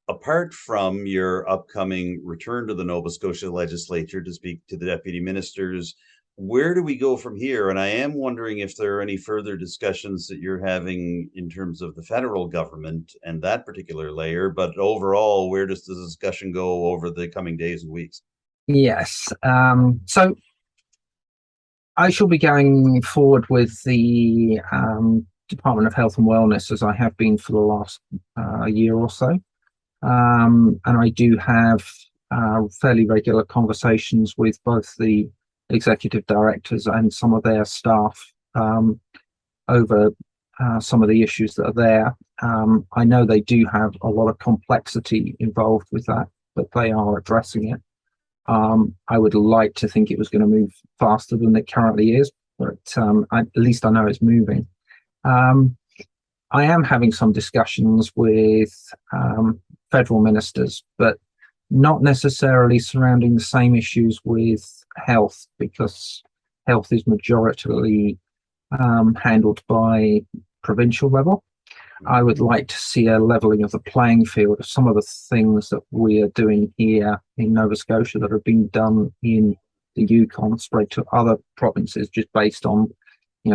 Apart from your upcoming return to the Nova Scotia legislature to speak to the deputy ministers, where do we go from here? And I am wondering if there are any further discussions that you're having in terms of the federal government and that particular layer, but overall, where does the discussion go over the coming days and weeks? Yes. So I shall be going forward with the Department of Health and Wellness, as I have been for the last year or so. And I do have fairly regular conversations with both the executive directors and some of their staff over some of the issues that are there. I know they do have a lot of complexity involved with that, but they are addressing it. I would like to think it was going to move faster than it currently is, but at least I know it's moving. I am having some discussions with federal ministers, but not necessarily surrounding the same issues with health, because health is majoritarily handled by provincial level. I would like to see a levelling of the playing field of some of the things that we are doing here in Nova Scotia that are being done in the Yukon spread to other provinces just based on,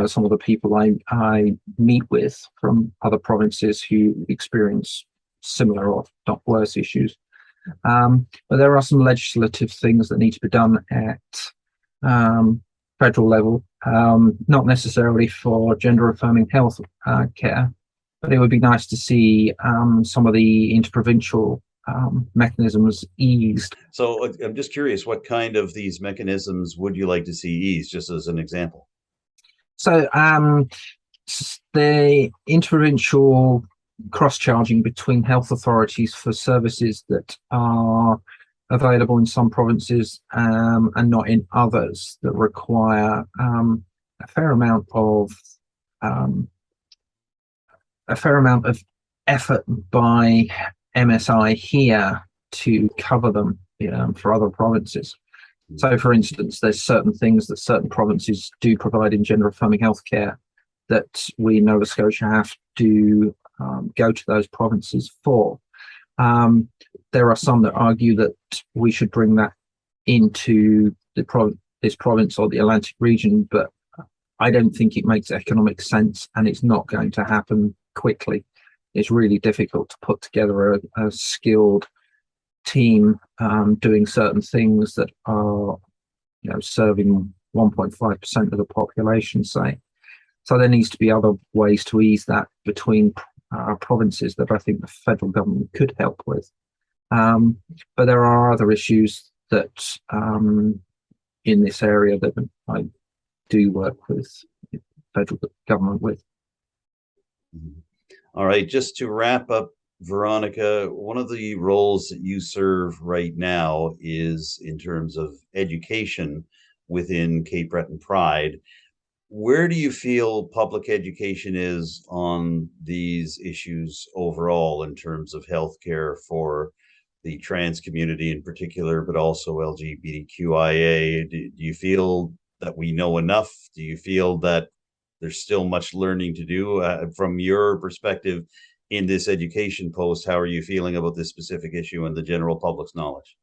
some of the people I meet with from other provinces who experience similar or not worse issues. But there are some legislative things that need to be done at federal level, not necessarily for gender affirming health care, but it would be nice to see some of the interprovincial mechanisms eased. So I'm just curious, what kind of these mechanisms would you like to see eased, just as an example? So the interprovincial cross-charging between health authorities for services that are available in some provinces and not in others, that require a fair amount of effort by MSI here to cover them for other provinces. So, for instance, there's certain things that certain provinces do provide in gender affirming healthcare that we in Nova Scotia have to go to those provinces for. There are some that argue that we should bring that into this province or the Atlantic region, but I don't think it makes economic sense, and it's not going to happen quickly. It's really difficult to put together a skilled team doing certain things that are, serving 1.5% of the population, say. So there needs to be other ways to ease that between provinces that I think the federal government could help with. But there are other issues that in this area that I do work with the federal government with. All right, just to wrap up, Veronica, one of the roles that you serve right now is in terms of education within Cape Breton Pride. Where do you feel public education is on these issues overall in terms of healthcare for the trans community in particular, but also LGBTQIA? Do you feel that we know enough? Do you feel that there's still much learning to do? From your perspective in this education post, how are you feeling about this specific issue and the general public's knowledge?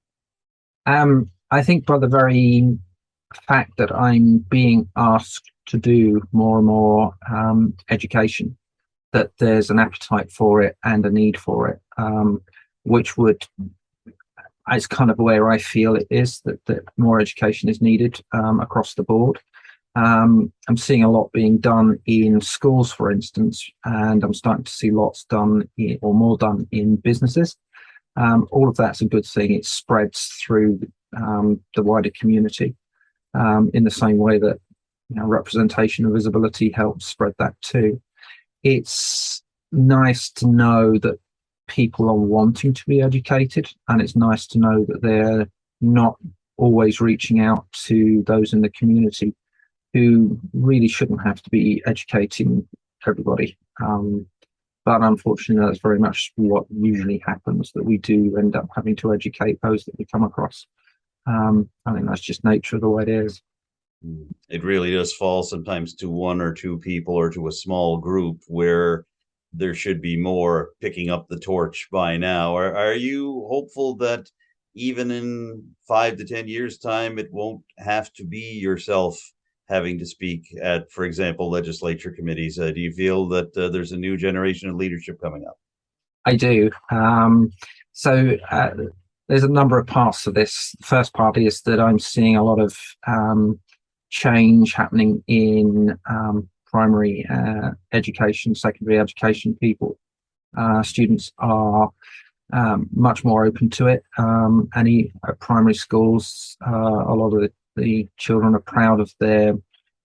I think by the very fact that I'm being asked to do more and more education, that there's an appetite for it and a need for it, which would, it's kind of where I feel it is, that more education is needed across the board. I'm seeing a lot being done in schools, for instance, and I'm starting to see lots done or more done in businesses. All of that's a good thing. It spreads through the wider community in the same way that representation and visibility helps spread that too. It's nice to know that people are wanting to be educated, and it's nice to know that they're not always reaching out to those in the community who really shouldn't have to be educating everybody. But unfortunately, that's very much what usually happens, that we do end up having to educate those that we come across. I think that's just nature of the way it is. It really does fall sometimes to one or two people or to a small group where there should be more picking up the torch by now. Are you hopeful that even in 5 to 10 years' time, it won't have to be yourself having to speak at, for example, legislature committees? Do you feel that there's a new generation of leadership coming up? I do. So there's a number of parts to this. The first part is that I'm seeing a lot of change happening in primary education, secondary education people. Students are much more open to it. And at primary schools, a lot of the children are proud of their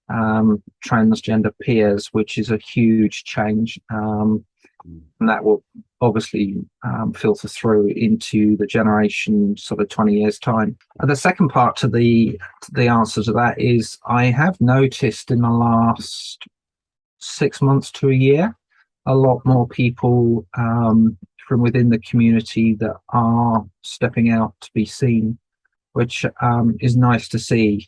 transgender peers, which is a huge change. And that will obviously filter through into the generation sort of 20 years time. And the second part to the answer to that is I have noticed in the last 6 months to a year, a lot more people from within the community that are stepping out to be seen, which is nice to see.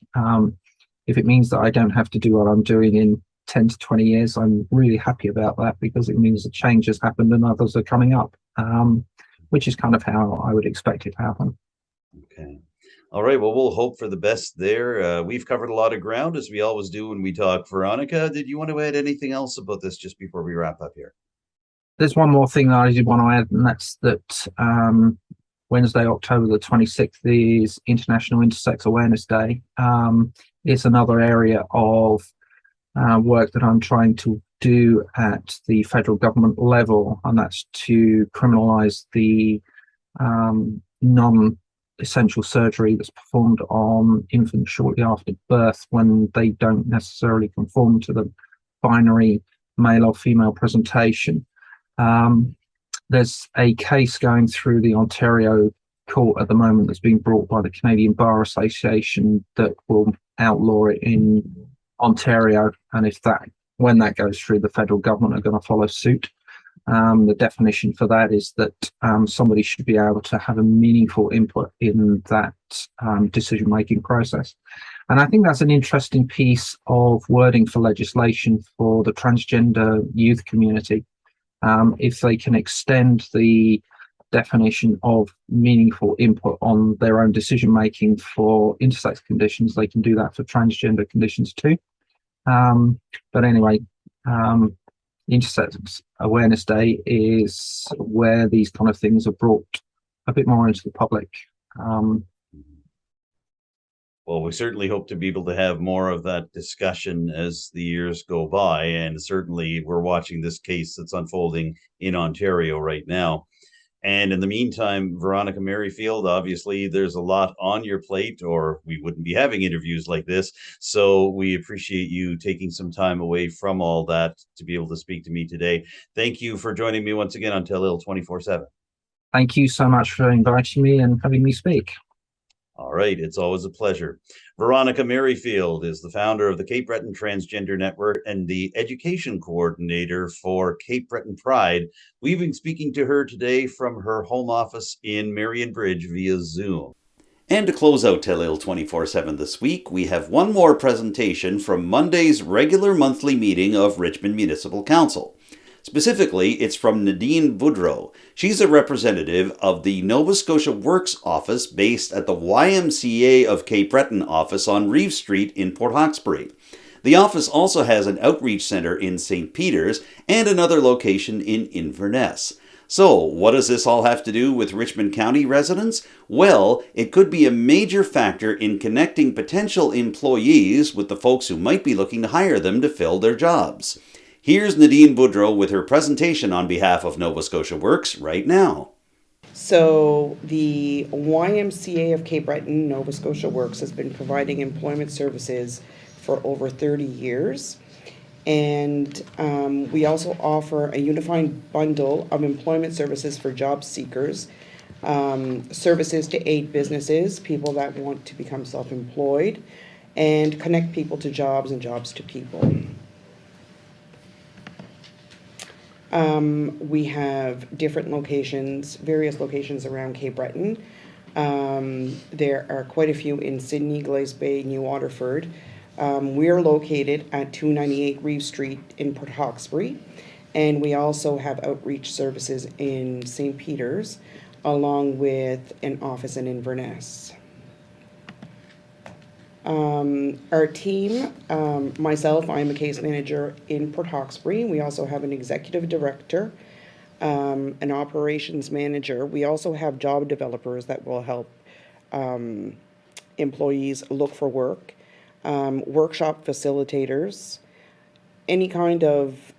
If it means that I don't have to do what I'm doing in 10 to 20 years, I'm really happy about that, because it means the change has happened and others are coming up, which is kind of how I would expect it to happen. Okay. All right, well, we'll hope for the best there. We've covered a lot of ground, as we always do when we talk. Veronica, did you want to add anything else about this just before we wrap up here? There's one more thing that I did want to add, and that's that Wednesday, October the 26th is International Intersex Awareness Day. It's another area of work that I'm trying to do at the federal government level, and that's to criminalise the non-essential surgery that's performed on infants shortly after birth when they don't necessarily conform to the binary male or female presentation. There's a case going through the Ontario court at the moment that's being brought by the Canadian Bar Association that will outlaw it in Ontario, and when that goes through, the federal government are going to follow suit. The definition for that is that somebody should be able to have a meaningful input in that decision-making process. And I think that's an interesting piece of wording for legislation for the transgender youth community. If they can extend the definition of meaningful input on their own decision-making for intersex conditions, they can do that for transgender conditions too. But anyway, Intersex Awareness Day is where these kind of things are brought a bit more into the public. Well, we certainly hope to be able to have more of that discussion as the years go by, and certainly we're watching this case that's unfolding in Ontario right now. And in the meantime, Veronica Merryfield, obviously there's a lot on your plate, or we wouldn't be having interviews like this. So we appreciate you taking some time away from all that to be able to speak to me today. Thank you for joining me once again on Telile 24/7. Thank you so much for inviting me and having me speak. All right, it's always a pleasure. Veronica Merryfield is the founder of the Cape Breton Transgender Network and the education coordinator for Cape Breton Pride. We've been speaking to her today from her home office in Marion Bridge via Zoom. And to close out Telile 24/7 this week, we have one more presentation from Monday's regular monthly meeting of Richmond Municipal Council. Specifically, it's from Nadine Boudreau. She's a representative of the Nova Scotia Works office based at the YMCA of Cape Breton office on Reeve Street in Port Hawkesbury. The office also has an outreach centre in St. Peter's and another location in Inverness. So, what does this all have to do with Richmond County residents? Well, it could be a major factor in connecting potential employees with the folks who might be looking to hire them to fill their jobs. Here's Nadine Boudreau with her presentation on behalf of Nova Scotia Works right now. So the YMCA of Cape Breton, Nova Scotia Works, has been providing employment services for over 30 years. And we also offer a unified bundle of employment services for job seekers, services to aid businesses, people that want to become self-employed, and connect people to jobs and jobs to people. We have different locations, various locations around Cape Breton. There are quite a few in Sydney, Glace Bay, New Waterford. We're located at 298 Reeve Street in Port Hawkesbury, and we also have outreach services in St. Peter's, along with an office in Inverness. Our team, myself, I'm a case manager in Port Hawkesbury. We also have an executive director, an operations manager. We also have job developers that will help employees look for work, workshop facilitators, any kind of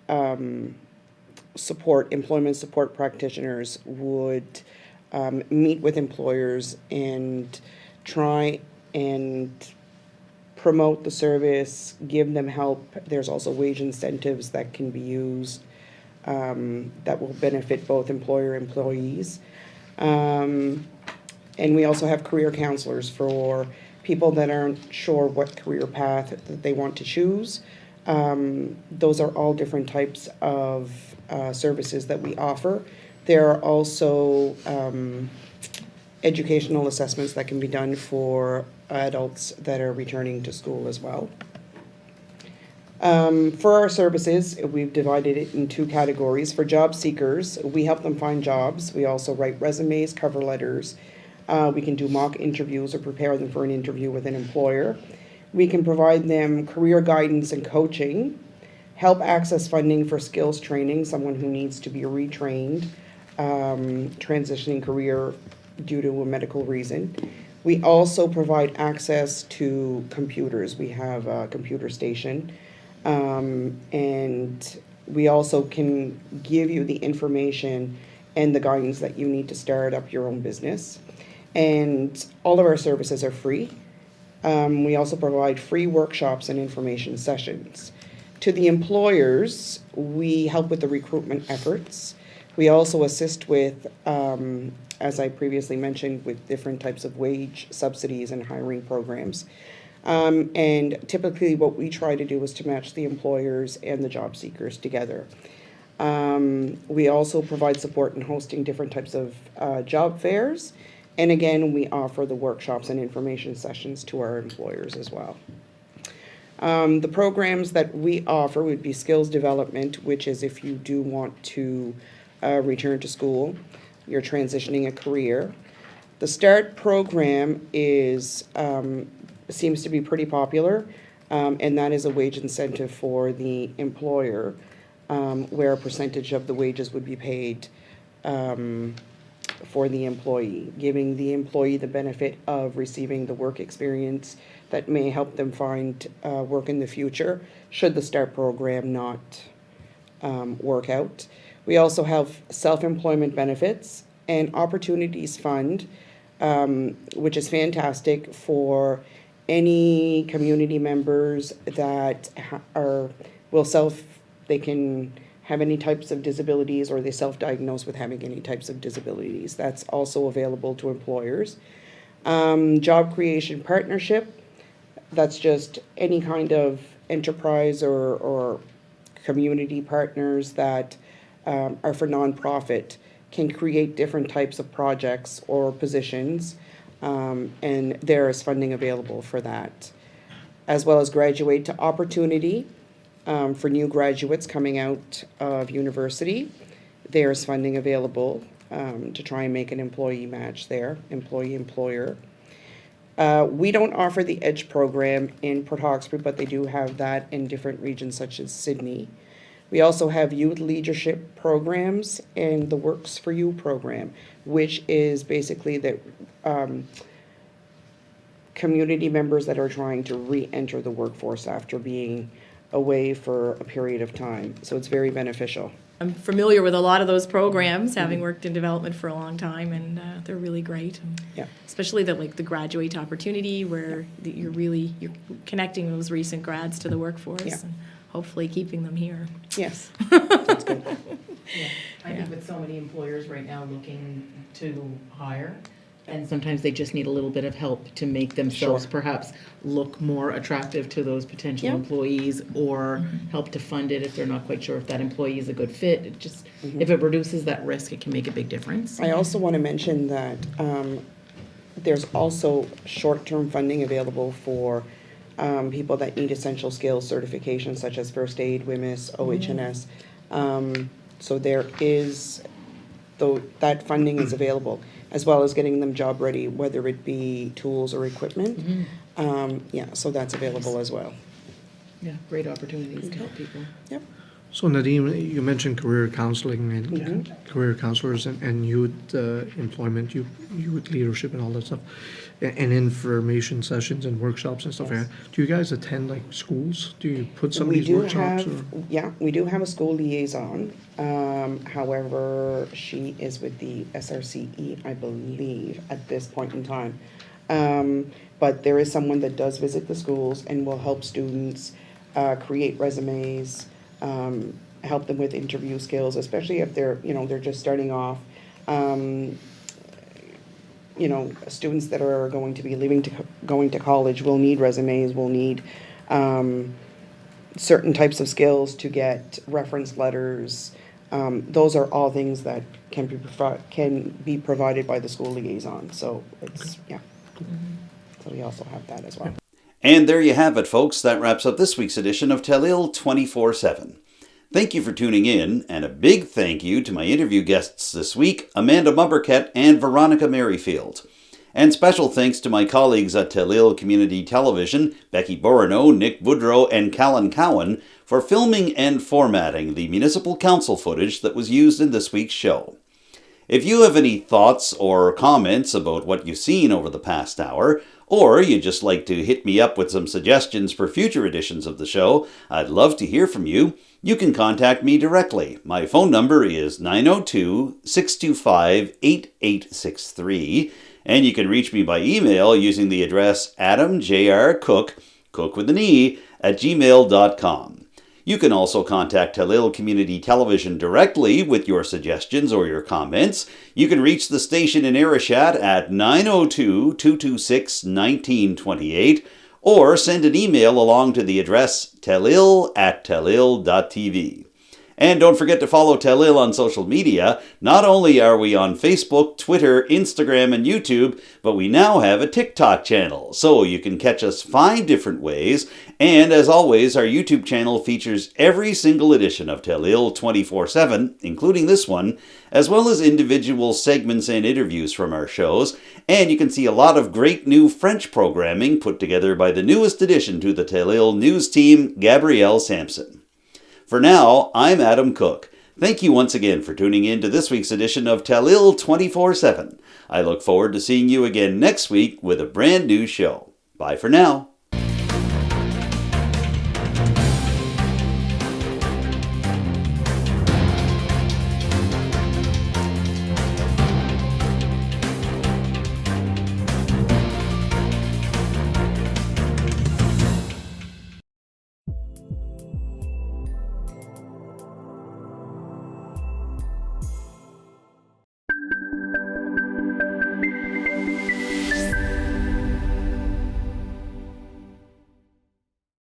support, employment support practitioners would meet with employers and try and promote the service, give them help. There's also wage incentives that can be used that will benefit both employer and employees. And we also have career counselors for people that aren't sure what career path that they want to choose. Those are all different types of services that we offer. There are also educational assessments that can be done for adults that are returning to school as well. For our services, we've divided it in two categories. For job seekers, we help them find jobs. We also write resumes, cover letters, We can do mock interviews or prepare them for an interview with an employer. We can provide them career guidance and coaching, help access funding for skills training, someone who needs to be retrained, transitioning career due to a medical reason. We also provide access to computers. We have a computer station, and we also can give you the information and the guidance that you need to start up your own business. And all of our services are free. We also provide free workshops and information sessions. To the employers, we help with the recruitment efforts. We also assist with, as I previously mentioned, with different types of wage subsidies and hiring programs. And typically what we try to do is to match the employers and the job seekers together. We also provide support in hosting different types of job fairs. And again, we offer the workshops and information sessions to our employers as well. The programs that we offer would be skills development, which is if you do want to return to school, you're transitioning a career. The START program is seems to be pretty popular, and that is a wage incentive for the employer, where a percentage of the wages would be paid for the employee, giving the employee the benefit of receiving the work experience that may help them find work in the future, should the START program not work out. We also have self-employment benefits and opportunities fund, which is fantastic for any community members that they can have any types of disabilities, or they self-diagnose with having any types of disabilities. That's also available to employers. Job creation partnership, that's just any kind of enterprise or community partners that are for nonprofit can create different types of projects or positions, and there is funding available for that. As well as graduate to opportunity. For new graduates coming out of university, there's funding available to try and make an employee match there, employee-employer. We don't offer the EDGE program in Port Hawkesbury, but they do have that in different regions such as Sydney. We also have youth leadership programs and the Works for You program, which is basically the community members that are trying to re-enter the workforce after being away for a period of time. So it's very beneficial. I'm familiar with a lot of those programs, having worked in development for a long time, and they're really great. And yeah. Especially the graduate opportunity, where you're connecting those recent grads to the workforce, and hopefully keeping them here. Yes, that's good. Yeah. I think with so many employers right now looking to hire, and sometimes they just need a little bit of help to make themselves perhaps look more attractive to those potential employees, or help to fund it if they're not quite sure if that employee is a good fit. It just, if it reduces that risk, it can make a big difference. I also want to mention that there's also short-term funding available for people that need essential skills certifications such as first aid, WMIS, OHS. So there is, though that funding is available, as well as getting them job ready, whether it be tools or equipment. So that's available as well. Yeah, great opportunities to help people. Yep. So Nadine, you mentioned career counseling and career counselors and youth employment, youth leadership and all that stuff, and information sessions and workshops and stuff like that. Do you guys attend like schools? Do you put some of these workshops? We do have a school liaison. However, she is with the SRCE, I believe, at this point in time. But there is someone that does visit the schools and will help students create resumes, help them with interview skills, especially if they're just starting off. Students that are going to be going to college will need resumes, will need certain types of skills to get reference letters. Those are all things that can be provided by the school liaison. So it's So we also have that as well. And there you have it, folks. That wraps up this week's edition of Telile 24/7. Thank you for tuning in, and a big thank you to my interview guests this week, Amanda Mombourquette and Veronica Merryfield. And special thanks to my colleagues at Telile Community Television, Becky Bourinot, Nick Boudreau, and Callen Cowan, for filming and formatting the municipal council footage that was used in this week's show. If you have any thoughts or comments about what you've seen over the past hour, or you'd just like to hit me up with some suggestions for future editions of the show, I'd love to hear from you. You can contact me directly. My phone number is 902-625-8863, and you can reach me by email using the address adamjrcook, cook with an E, @gmail.com. You can also contact Telile Community Television directly with your suggestions or your comments. You can reach the station in Arishat at 902-226-1928 or send an email along to the address telile@telile.tv. And don't forget to follow Telile on social media. Not only are we on Facebook, Twitter, Instagram, and YouTube, but we now have a TikTok channel, so you can catch us 5 different ways. And as always, our YouTube channel features every single edition of Telile 24/7, including this one, as well as individual segments and interviews from our shows. And you can see a lot of great new French programming put together by the newest addition to the Telile news team, Gabrielle Sampson. For now, I'm Adam Cook. Thank you once again for tuning in to this week's edition of Telile 24/7. I look forward to seeing you again next week with a brand new show. Bye for now.